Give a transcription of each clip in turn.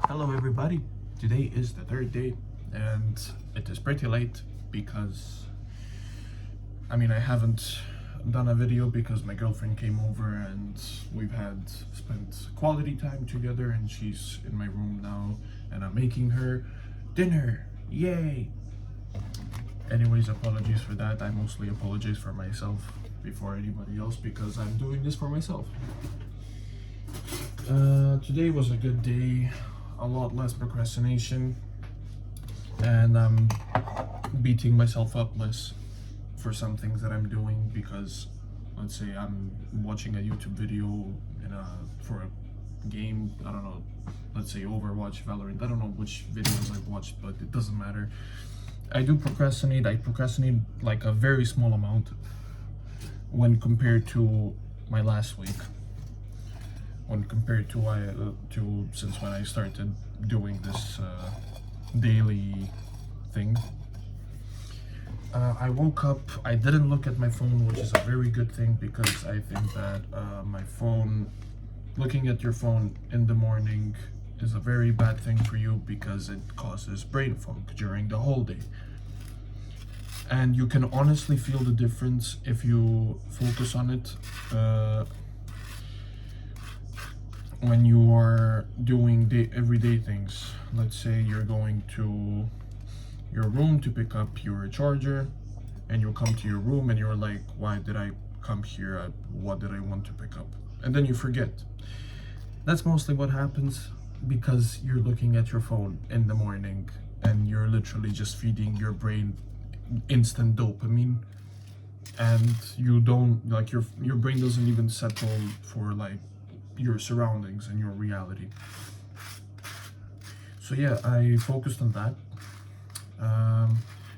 Hello everybody, today is the third day and it is pretty late because I haven't done a video because my girlfriend came over and we've spent quality time together, and she's in my room now and I'm making her dinner. Yay! Anyways, apologies for that. I mostly apologize for myself before anybody else because I'm doing this for myself. Today was a good day, a lot less procrastination, and I'm beating myself up less for some things that I'm doing because, let's say I'm watching a YouTube video for a game, I don't know, let's say Overwatch, Valorant, I don't know which videos I've watched, but it doesn't matter. I procrastinate like a very small amount when compared to my last week. When compared to since when I started doing this daily thing. I woke up, I didn't look at my phone, which is a very good thing because I think that looking at your phone in the morning is a very bad thing for you because it causes brain fog during the whole day. And you can honestly feel the difference if you focus on it. When you are doing everyday things. Let's say you're going to your room to pick up your charger, and you'll come to your room and you're like, why did I come here? What did I want to pick up? And then you forget. That's mostly what happens because you're looking at your phone in the morning and you're literally just feeding your brain instant dopamine, and you don't like your brain doesn't even settle for like your surroundings and your reality. So yeah, I focused on that,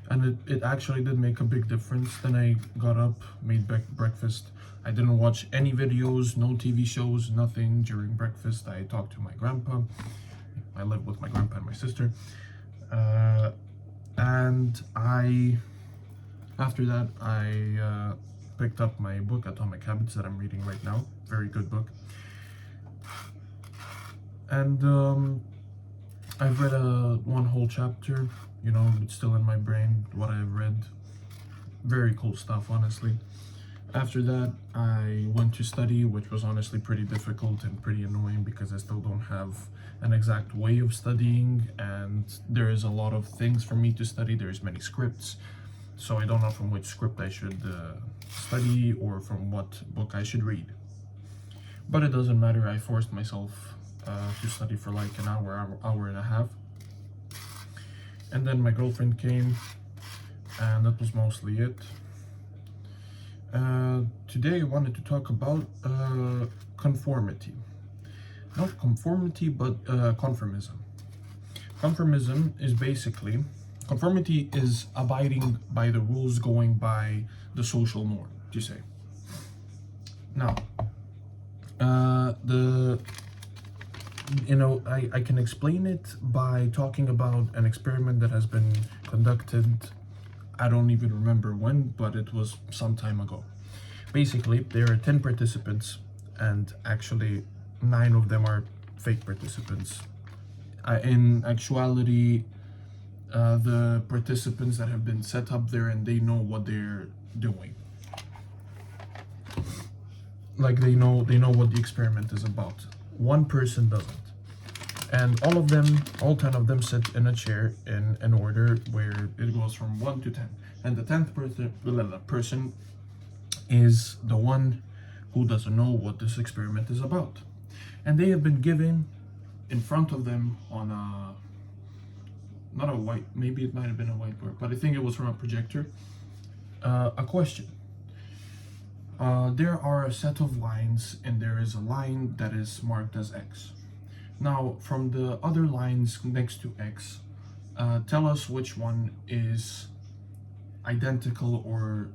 and it actually did make a big difference. Then I got up, made breakfast. I didn't watch any videos, no TV shows, nothing during breakfast. I talked to my grandpa. I live with my grandpa and my sister, and after that I picked up my book Atomic Habits that I'm reading right now. Very good book. And I've read one whole chapter. It's still in my brain what I've read. Very cool stuff, honestly. After that, I went to study, which was honestly pretty difficult and pretty annoying because I still don't have an exact way of studying, and there is a lot of things for me to study. There's many scripts, so I don't know from which script I should study or from what book I should read. But it doesn't matter. I forced myself to study for like an hour and a half. And then my girlfriend came, and that was mostly it. Today I wanted to talk about conformity. Not conformity, but conformism. Conformity is abiding by the rules, going by the social norm, to say. Now, I can explain it by talking about an experiment that has been conducted. I don't even remember when, but it was some time ago. Basically, there are 10 participants, and actually 9 of them are fake participants. In actuality, the participants that have been set up there, and they know what they're doing. Like they know what the experiment is about. One person doesn't. And all 10 of them sit in a chair in an order where it goes from 1 to 10. And the 10th person is the one who doesn't know what this experiment is about. And they have been given in front of them on maybe it might have been a whiteboard, but I think it was from a projector, a question. There are a set of lines, and there is a line that is marked as X. Now, from the other lines next to X, tell us which one is identical or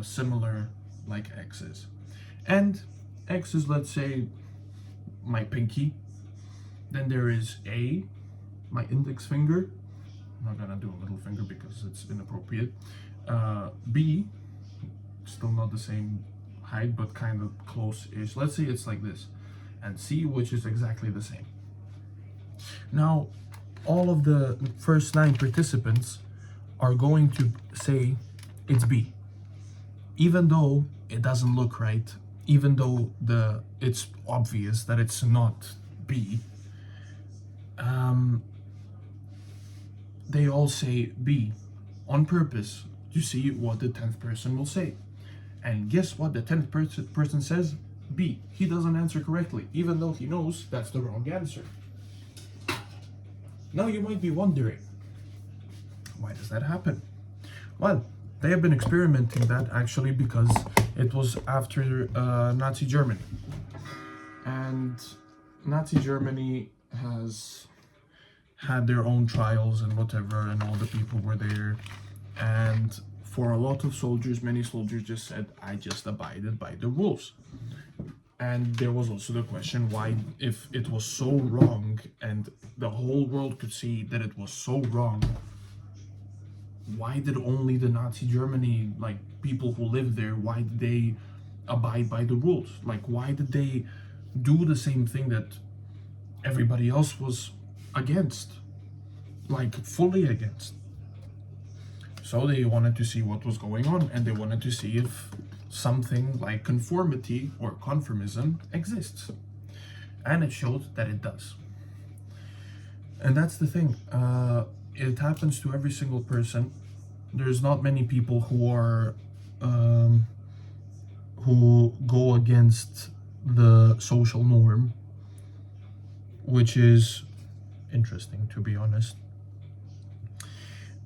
similar like X is. And X is, let's say, my pinky. Then there is A, my index finger. I'm not gonna do a little finger because it's inappropriate. B, still not the same height, but kind of close-ish. Let's say it's like this. And C, which is exactly the same. Now, all of the first 9 participants are going to say it's B, even though it doesn't look right, even though it's obvious that it's not B. They all say B on purpose to see what the 10th person will say. And guess what? The 10th person says B. He doesn't answer correctly, even though he knows that's the wrong answer. Now you might be wondering, why does that happen? Well, they have been experimenting that actually because it was after Nazi Germany. And Nazi Germany has had their own trials and whatever, and all the people were there. And for a lot of soldiers, many soldiers just said, I just abided by the rules. And there was also the question, why, if it was so wrong and the whole world could see that it was so wrong, why did only the Nazi Germany, like people who lived there, why did they abide by the rules? Like, why did they do the same thing that everybody else was against, like fully against? So they wanted to see what was going on, and they wanted to see if something like conformity or conformism exists. And it showed that it does. And that's the thing. It happens to every single person. There's not many people who are who go against the social norm, which is interesting, to be honest.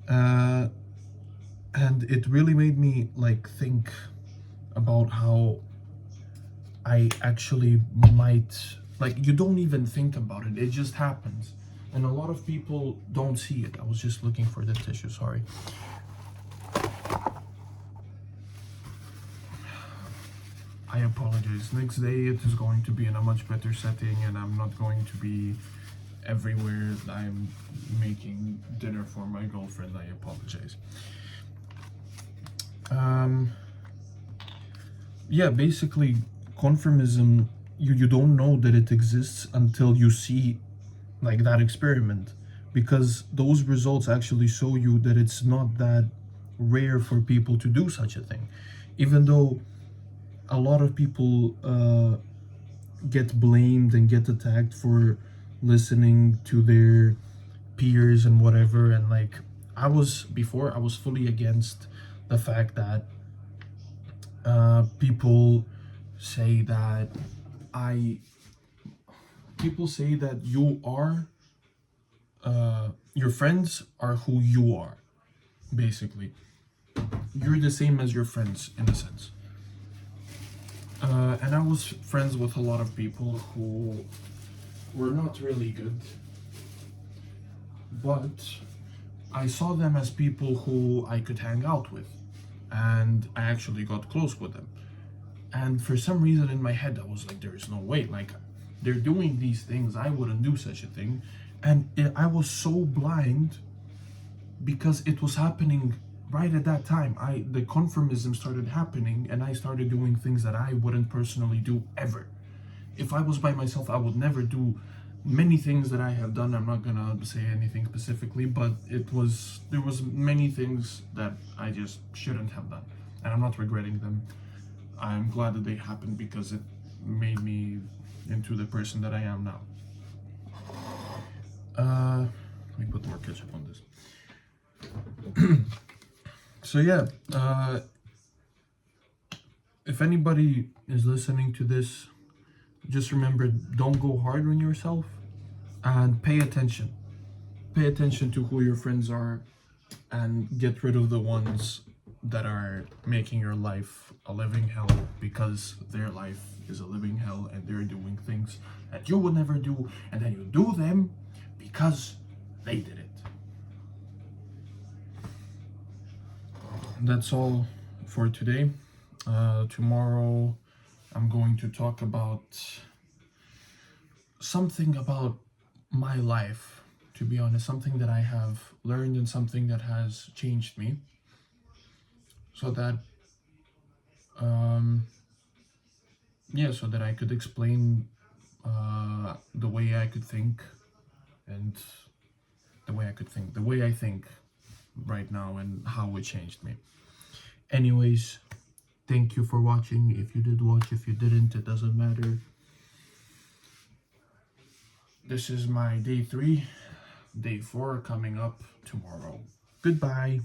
And it really made me like think about how I actually might, like, you don't even think about it, it just happens. And a lot of people don't see it. I was just looking for the tissue, sorry. I apologize. Next day it is going to be in a much better setting, and I'm not going to be everywhere. I'm making dinner for my girlfriend. I apologize. Yeah, basically, conformism, you don't know that it exists until you see like that experiment, because those results actually show you that it's not that rare for people to do such a thing, even though a lot of people get blamed and get attacked for listening to their peers and whatever. And like, I was fully against the fact that people say that you are your friends are who you are. Basically, you're the same as your friends in a sense. And I was friends with a lot of people who were not really good, but I saw them as people who I could hang out with, and I actually got close with them. And for some reason in my head, I was like, there is no way, like, they're doing these things, I wouldn't do such a thing. And I was so blind because it was happening right at that time. The conformism started happening, and I started doing things that I wouldn't personally do ever. If I was by myself, I would never do many things that I have done. I'm not gonna say anything specifically, but there was many things that I just shouldn't have done, and I'm not regretting them. I'm glad that they happened because it made me into the person that I am now. Let me put more ketchup on this. So yeah, if anybody is listening to this, just remember, don't go hard on yourself, and pay attention. Pay attention to who your friends are, and get rid of the ones that are making your life a living hell, because their life is a living hell and they're doing things that you would never do, and then you do them because they did it. That's all for today. Tomorrow I'm going to talk about something about my life, to be honest, something that I have learned and something that has changed me, so that so that I could explain the way I could think and the way I could think, the way I think right now, and how it changed me. Anyways, thank you for watching. If you did watch, if you didn't, it doesn't matter. This is my day 3. Day 4 coming up tomorrow. Goodbye.